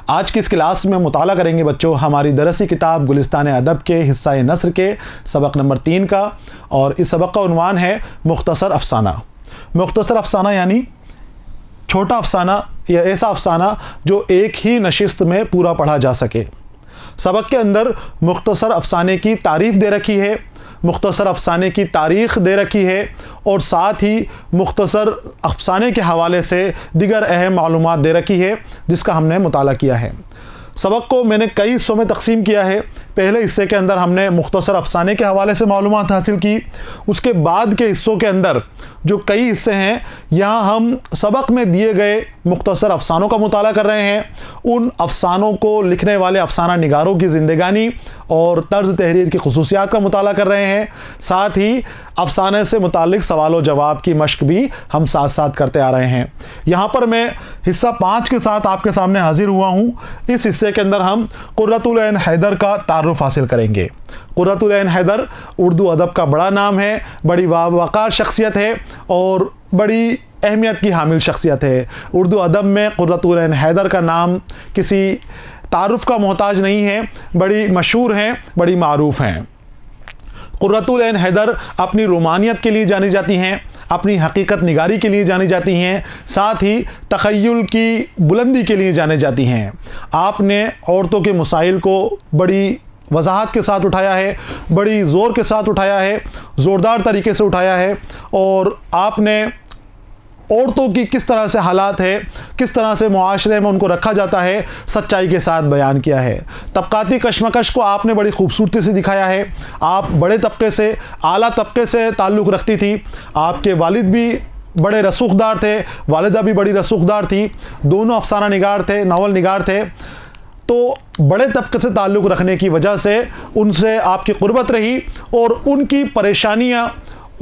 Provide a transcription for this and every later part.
आज की इस क्लास में मुताला करेंगे बच्चों हमारी दरसी किताब गुलिस्तान अदब के हिस्सा नस्र के सबक नंबर 3 का। और इस सबक का उन्वान है मुख्तसर अफसाना। मुख्तसर अफसाना यानी छोटा अफसाना या ऐसा अफसाना जो एक ही नशिस्त में पूरा पढ़ा जा सके। सबक के अंदर मुख्तसर अफसाने की तारीफ़ दे रखी है, मुख्तसर अफसाने की तारीख़ दे रखी है और साथ ही मुख्तसर अफसाने के हवाले से दिगर अहम मालूमात दे रखी है जिसका हमने मुताला किया है। सबक को मैंने कई हिस्सों में तकसीम किया है। पहले हिस्से के अंदर हमने मुख्तसर अफसाने के हवाले से मालूमात हासिल की। उसके बाद के हिस्सों के अंदर जो कई हिस्से हैं यहाँ हम सबक में दिए गए मुख्तसर अफसानों का मुताला कर रहे हैं। उन अफसानों को लिखने वाले अफसाना निगारों की ज़िंदगानी और तर्ज तहरीर की खुसूसियात का मुताला कर रहे हैं। साथ ही अफसाने से मुतालिक सवाल व जवाब की मश्क भी हम साथ साथ करते आ रहे हैं। यहाँ पर मैं हिस्सा 5 के साथ आपके सामने हाजिर हुआ हूँ। इस हिस्से के अंदर हम कुर्रतुल ऐन हैदर का तारुफ हासिल करेंगे। कुर्रतुल ऐन हैदर उर्दू अदब का बड़ा नाम है, बड़ी वाक़ार शख्सियत है और बड़ी अहमियत की हामिल शख्सियत है। उर्दू अदब में कुर्रतुल ऐन हैदर का नाम किसी तारुफ का मोहताज नहीं है, बड़ी मशहूर हैं, बड़ी मारूफ हैं। कुर्रतुल ऐन हैदर अपनी रोमानियत के लिए जानी जाती हैं, अपनी हकीकत निगारी के लिए जानी जाती हैं, साथ ही तख़य्युल की बुलंदी के लिए जाने जाती हैं। आपने औरतों के मसाइल को बड़ी वजाहत के साथ उठाया है, बड़ी ज़ोर के साथ उठाया है, ज़ोरदार तरीके से उठाया है और आपने औरतों की किस तरह से हालात है, किस तरह से मुआशरे में उनको रखा जाता है, सच्चाई के साथ बयान किया है। तबकाती कशमकश को आपने बड़ी खूबसूरती से दिखाया है। आप बड़े तबके से, आला तबके से ताल्लुक़ रखती थी। आपके वालिद भी बड़े रसूखदार थे, वालिदा भी बड़ी रसूखदार थी। दोनों अफसाना निगार थे, नावल निगार थे। तो बड़े तबके से ताल्लुक़ रखने की वजह से उनसे आपकी क़ुर्बत रही और उनकी परेशानियाँ,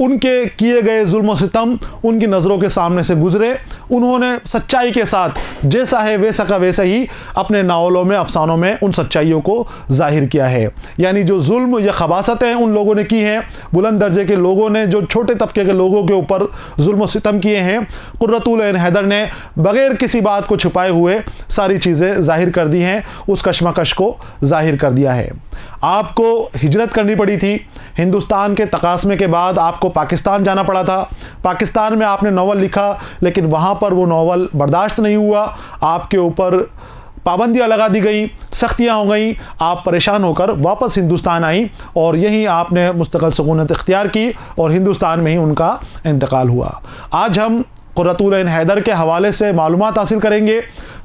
उनके किए गए जुल्म व सितम उनकी नज़रों के सामने से गुज़रे। उन्होंने सच्चाई के साथ जैसा है वैसा का वैसा ही अपने नावलों में, अफसानों में उन सच्चाइयों को ज़ाहिर किया है। यानी जो जुल्म या खबासतें उन लोगों ने की हैं, बुलंद दर्जे के लोगों ने जो छोटे तबके के लोगों के ऊपर जुल्म व सितम किए हैं, कुर्रतुल ऐन हैदर ने बग़ैर किसी बात को छुपाए हुए सारी चीज़ें ज़ाहिर कर दी हैं, उस कशमकश को ज़ाहिर कर दिया है। आपको हिजरत करनी पड़ी थी। हिंदुस्तान के तकास्मे के बाद आपको पाकिस्तान जाना पड़ा था। पाकिस्तान में आपने नावल लिखा लेकिन वहाँ पर वो नावल बर्दाश्त नहीं हुआ। आपके ऊपर पाबंदियाँ लगा दी गई, सख्तियाँ हो गई। आप परेशान होकर वापस हिंदुस्तान आई और यहीं आपने मुस्तक़िल सुकूनत इख्तियार की और हिंदुस्तान में ही उनका इंतकाल हुआ। आज हम कुर्रतुल ऐन हैदर के हवाले से मालूमात हासिल करेंगे,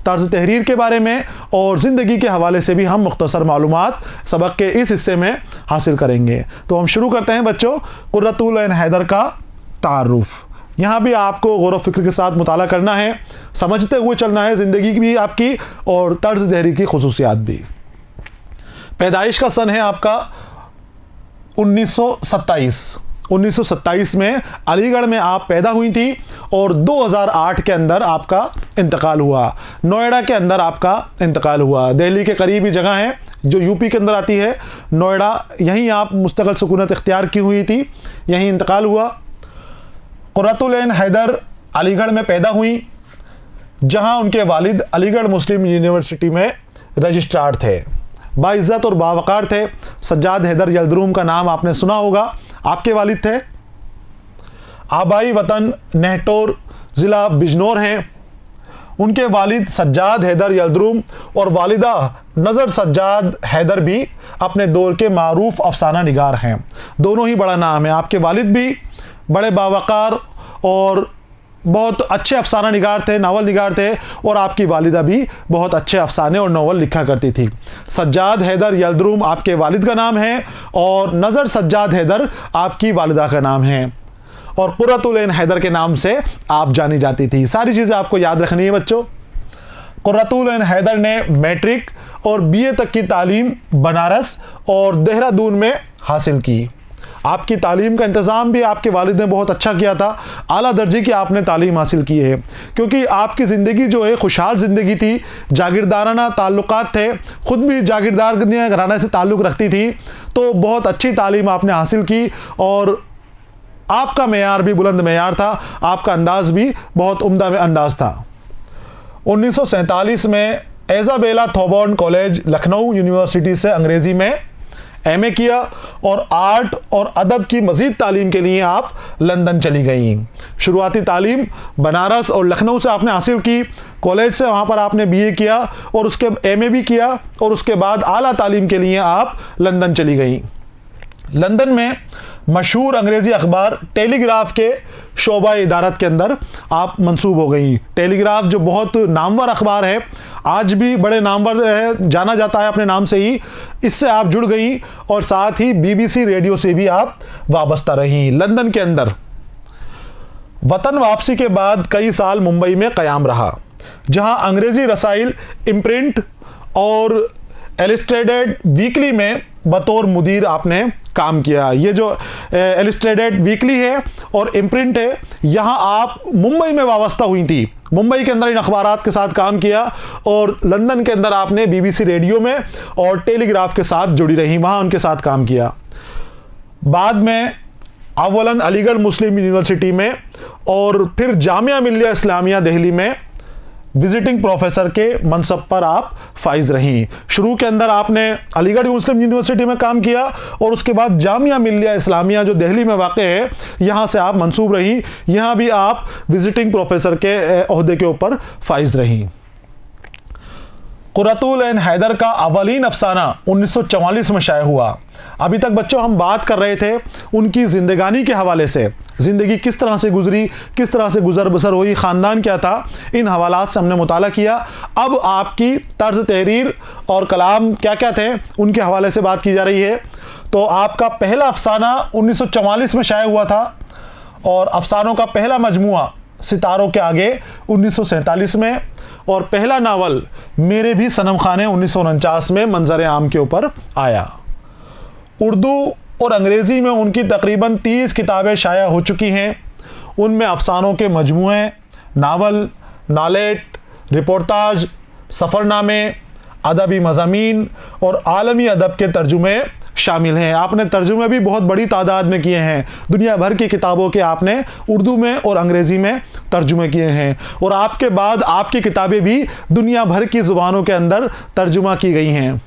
तर्ज तहरीर के बारे में और ज़िंदगी के हवाले से भी हम मुख्तसर मालूमात सबक के इस हिस्से में हासिल करेंगे। तो हम शुरू करते हैं बच्चों कुर्रतुल ऐन हैदर का तारुफ। यहाँ भी आपको गौर व फिक्र के साथ मुताला करना है, समझते हुए चलना है, ज़िंदगी भी आपकी और तर्ज तहरीर की खुसूसियात भी। पैदाइश का सन है आपका 1927 में अलीगढ़ में आप पैदा हुई थी और 2008 के अंदर आपका इंतकाल हुआ। नोएडा के अंदर आपका इंतकाल हुआ। दिल्ली के करीब ही जगह है जो यूपी के अंदर आती है, नोएडा। यहीं आप मुस्तक़िल सुकूनत इख्तियार की हुई थी, यहीं इंतकाल हुआ। कुर्रतुल ऐन हैदर अलीगढ़ में पैदा हुई जहां उनके वालिद अलीगढ़ मुस्लिम यूनिवर्सिटी में रजिस्ट्रार थे, बाइज़्ज़त और बावक़ार थे। सज्जाद हैदर यल्दरूम का नाम आपने सुना होगा, आपके वालिद थे। आबाई वतन नेहटोर ज़िला बिजनौर हैं। उनके वालिद सज्जाद हैदर यल्दरूम और वालिदा नज़र सज्जाद हैदर भी अपने दौर के मारूफ अफसाना निगार हैं। दोनों ही बड़ा नाम है। आपके वालिद भी बड़े बावक़ार और बहुत अच्छे अफसाना निगार थे, नावल निगार थे और आपकी वालिदा भी बहुत अच्छे अफसाने और नावल लिखा करती थी। सज्जाद हैदर यल्दरूम आपके वालिद का नाम है और नज़र सज्जाद हैदर आपकी वालिदा का नाम है और कुर्रतुल ऐन हैदर के नाम से आप जानी जाती थी। सारी चीज़ें आपको याद रखनी है बच्चों। कुर्रतुल ऐन हैदर ने मैट्रिक और बीए तक की तालीम बनारस और देहरादून में हासिल की। आपकी तालीम का इंतज़ाम भी आपके वालिद ने बहुत अच्छा किया था। आला दर्जे की आपने तालीम हासिल की है क्योंकि आपकी ज़िंदगी जो है खुशहाल ज़िंदगी थी, जागीरदाराना ताल्लुकात थे, ख़ुद भी जागीरदार घराने से ताल्लुक़ रखती थी, तो बहुत अच्छी तालीम आपने हासिल की और आपका मेयार भी बुलंद मेयार था, आपका अंदाज़ भी बहुत उम्दा में अंदाज़ था। 1947 में इज़ाबेला थॉबॉर्न कॉलेज लखनऊ यूनिवर्सिटी से अंग्रेज़ी में एमए किया और आर्ट और अदब की मज़ीद तालीम के लिए आप लंदन चली गई। शुरुआती तालीम बनारस और लखनऊ से आपने हासिल की, कॉलेज से वहाँ पर आपने बीए किया और उसके एमए भी किया और उसके बाद आला तालीम के लिए आप लंदन चली गई। लंदन में मशहूर अंग्रेज़ी अखबार टेलीग्राफ के शोबा इदारत के अंदर आप मंसूब हो गई। टेलीग्राफ जो बहुत नामवर अखबार है, आज भी बड़े नामवर है, जाना जाता है अपने नाम से ही, इससे आप जुड़ गई और साथ ही बीबीसी रेडियो से भी आप वाबस्ता रहीं। लंदन के अंदर वतन वापसी के बाद कई साल मुंबई में क़याम रहा, जहां अंग्रेज़ी रसाइल इम्प्रिंट और इलस्ट्रेटेड वीकली में बतौर मुदीर आपने काम किया। ये जो इलस्ट्रेटेड वीकली है और इम्प्रिंट है, यहाँ आप मुंबई में वाबस्ता हुई थी, मुंबई के अंदर इन अखबारात के साथ काम किया और लंदन के अंदर आपने बीबीसी रेडियो में और टेलीग्राफ के साथ जुड़ी रही, वहाँ उनके साथ काम किया। बाद में अव्वलन अलीगढ़ मुस्लिम यूनिवर्सिटी में और फिर जामिया मिल्लिया इस्लामिया दिल्ली में विजिटिंग प्रोफेसर के मनसब पर आप फाइज रहीं। शुरू के अंदर आपने अलीगढ़ मुस्लिम यूनिवर्सिटी में काम किया और उसके बाद जामिया मिल्लिया इस्लामिया जो दिल्ली में वाक़ है, यहाँ से आप मंसूब रहीं, यहाँ भी आप विजिटिंग प्रोफेसर के ओहदे के ऊपर फाइज रहीं। कुर्रतुल ऐन हैदर का अवलीन अफसाना 1944 में शाया हुआ। अभी तक बच्चों हम बात कर रहे थे उनकी ज़िंदगानी के हवाले से, ज़िंदगी किस तरह से गुजरी, किस तरह से गुजर बसर हुई, ख़ानदान क्या था, इन हवालात से हमने मुताला किया। अब आपकी तर्ज तहरीर और कलाम क्या क्या थे उनके हवाले से बात की जा रही है। तो आपका पहला अफसाना 1944 में शाया हुआ था और अफसानों का पहला मजमुआ सितारों के आगे 1947 में, और पहला नावल मेरे भी सनम खाने 1949 में मंजर आम के ऊपर आया। उर्दू और अंग्रेज़ी में उनकी तकरीबन 30 किताबें शाया हो चुकी हैं। उनमें अफसानों के मजमूए, नावल, नालेट, रिपोर्टाज, सफ़रनामे, अदबी मज़ामीन और आलमी अदब के तर्जुमे शामिल हैं। आपने तर्जुमे भी बहुत बड़ी तादाद में किए हैं, दुनिया भर की किताबों के आपने उर्दू में और अंग्रेज़ी में तर्जुमे किए हैं और आपके बाद आपकी किताबें भी दुनिया भर की ज़ुबानों के अंदर तर्जुमा की गई हैं।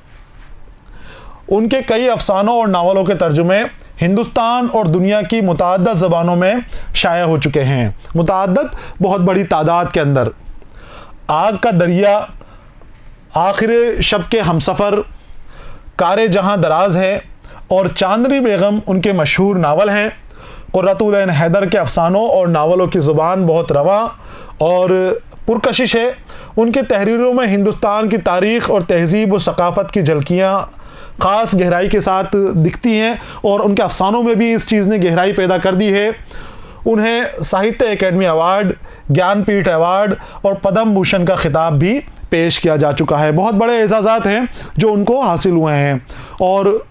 उनके कई अफसानों और नावलों के तर्जुमे हिंदुस्तान और दुनिया की मुतअद्दिद ज़बानों में शाया हो चुके हैं, मुतअद्दिद बहुत बड़ी तादाद के अंदर। आग का दरिया, आखिर शब के हमसफ़र, कारे जहां दराज है और चांदनी बेगम उनके मशहूर नावल हैं। कुर्रतुल ऐन हैदर के अफसानों और नावलों की ज़ुबान बहुत रवा और पुरकशिश है। उनके तहरीरों में हिंदुस्तान की तारीख़ और तहज़ीब व सकाफ़त की झलकियाँ ख़ास गहराई के साथ दिखती हैं और उनके अफसानों में भी इस चीज़ ने गहराई पैदा कर दी है। उन्हें साहित्य एकेडमी अवार्ड, ज्ञानपीठ अवार्ड और पद्म भूषण का खिताब भी पेश किया जा चुका है। बहुत बड़े एजाज़ात हैं जो उनको हासिल हुए हैं और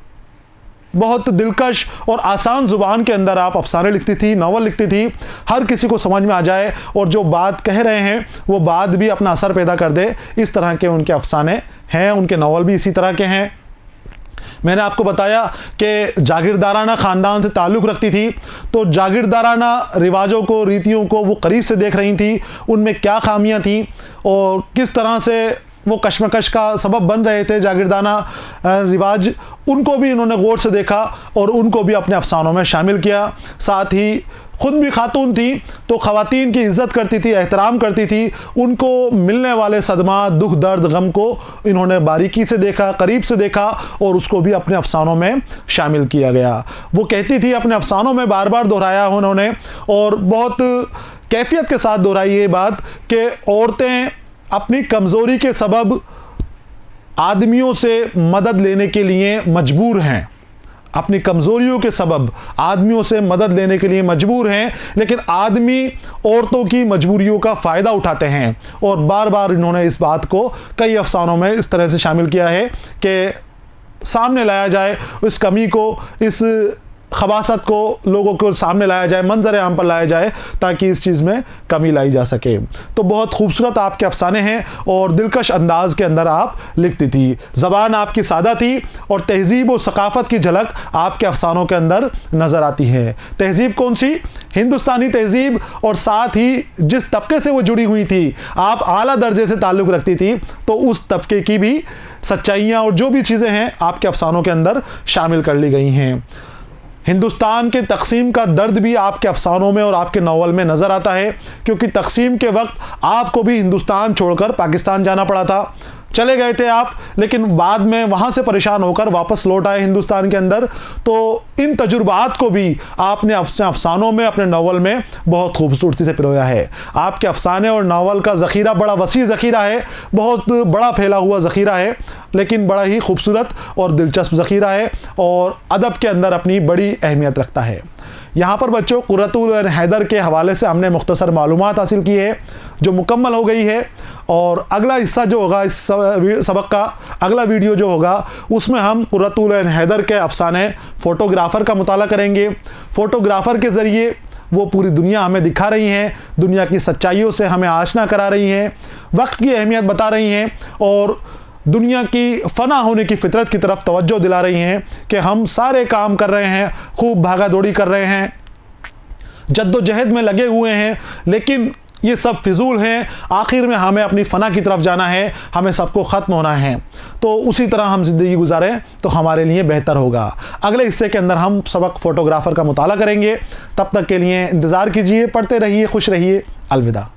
बहुत दिलकश और आसान ज़ुबान के अंदर आप अफसाने लिखती थी, नावल लिखती थी, हर किसी को समझ में आ जाए और जो बात कह रहे हैं वो बात भी अपना असर पैदा कर दे, इस तरह के उनके अफसाने हैं। उनके नावल भी इसी तरह के हैं। मैंने आपको बताया कि जागीरदाराना ख़ानदान से ताल्लुक़ रखती थी, तो जागीरदाराना रिवाजों को, रीतियों को वो करीब से देख रही थी, उनमें क्या खामियां थी और किस तरह से वो कश्मकश का सबब बन रहे थे जागीरदाना रिवाज, उनको भी इन्होंने गौर से देखा और उनको भी अपने अफसानों में शामिल किया। साथ ही ख़ुद भी खातून थी तो ख़वातीन की इज़्ज़त करती थी, एहतराम करती थी, उनको मिलने वाले सदमा, दुख, दर्द, गम को इन्होंने बारीकी से देखा, करीब से देखा और उसको भी अपने अफसानों में शामिल किया गया। वो कहती थी, अपने अफसानों में बार बार दोहराया उन्होंने और बहुत कैफियत के साथ दोहराई ये बात कि औरतें अपनी कमज़ोरी के सबब आदमियों से मदद लेने के लिए मजबूर हैं, अपनी कमज़ोरियों के सबब आदमियों से मदद लेने के लिए मजबूर हैं, लेकिन आदमी औरतों की मजबूरियों का फ़ायदा उठाते हैं। और बार बार इन्होंने इस बात को कई अफसानों में इस तरह से शामिल किया है कि सामने लाया जाए इस कमी को, इस खबासत को लोगों को सामने लाया जाए, मंजर आम पर लाया जाए, ताकि इस चीज़ में कमी लाई जा सके। तो बहुत खूबसूरत आपके अफसाने हैं और दिलकश अंदाज के अंदर आप लिखती थी। ज़बान आपकी सादा थी और तहजीब और सकाफ़त की झलक आपके अफसानों के अंदर नज़र आती है। तहजीब कौन सी? हिंदुस्तानी तहजीब, और साथ ही जिस तबके से वो जुड़ी हुई थी, आप आला दर्जे से ताल्लुक़ रखती थी, तो उस तबके की भी सच्चाइयाँ और जो भी चीज़ें हैं आपके अफसानों के अंदर शामिल कर ली गई हैं। हिंदुस्तान के तकसीम का दर्द भी आपके अफसानों में और आपके नावल में नज़र आता है, क्योंकि तकसीम के वक्त आपको भी हिंदुस्तान छोड़कर पाकिस्तान जाना पड़ा था। चले गए थे आप, लेकिन बाद में वहाँ से परेशान होकर वापस लौट आए हिंदुस्तान के अंदर। तो इन तजुर्बात को भी आपने अपने अफसानों में, अपने नावल में बहुत खूबसूरती से पिरोया है। आपके अफसाने और नावल का ज़ख़ीरा बड़ा वसी ज़ख़ीरा है, बहुत बड़ा फैला हुआ ज़ख़ीरा है, लेकिन बड़ा ही खूबसूरत और दिलचस्प ज़ख़ीरा है और अदब के अंदर अपनी बड़ी अहमियत रखता है। यहाँ पर बच्चों कुर्रतुल ऐन हैदर के हवाले से हमने मुख्तसर मालूमात हासिल की है, जो मुकम्मल हो गई है। और अगला हिस्सा जो होगा इस सबक का, अगला वीडियो जो होगा, उसमें हम कुर्रतुल ऐन हैदर के अफसाने फ़ोटोग्राफ़र का मुताला करेंगे। फ़ोटोग्राफ़र के ज़रिए वो पूरी दुनिया हमें दिखा रही हैं, दुनिया की सच्चाइयों से हमें आशना करा रही हैं, वक्त की अहमियत बता रही हैं और दुनिया की फ़ना होने की फितरत की तरफ तवज्जो दिला रही हैं कि हम सारे काम कर रहे हैं, खूब भागा दौड़ी कर रहे हैं, जद्दोजहद में लगे हुए हैं, लेकिन ये सब फिजूल हैं। आखिर में हमें अपनी फ़ना की तरफ जाना है, हमें सबको ख़त्म होना है। तो उसी तरह हम ज़िंदगी गुजारें तो हमारे लिए बेहतर होगा। अगले हिस्से के अंदर हम सबक फ़ोटोग्राफ़र का मुताला करेंगे। तब तक के लिए इंतज़ार कीजिए, पढ़ते रहिए, खुश रहिए। अलविदा।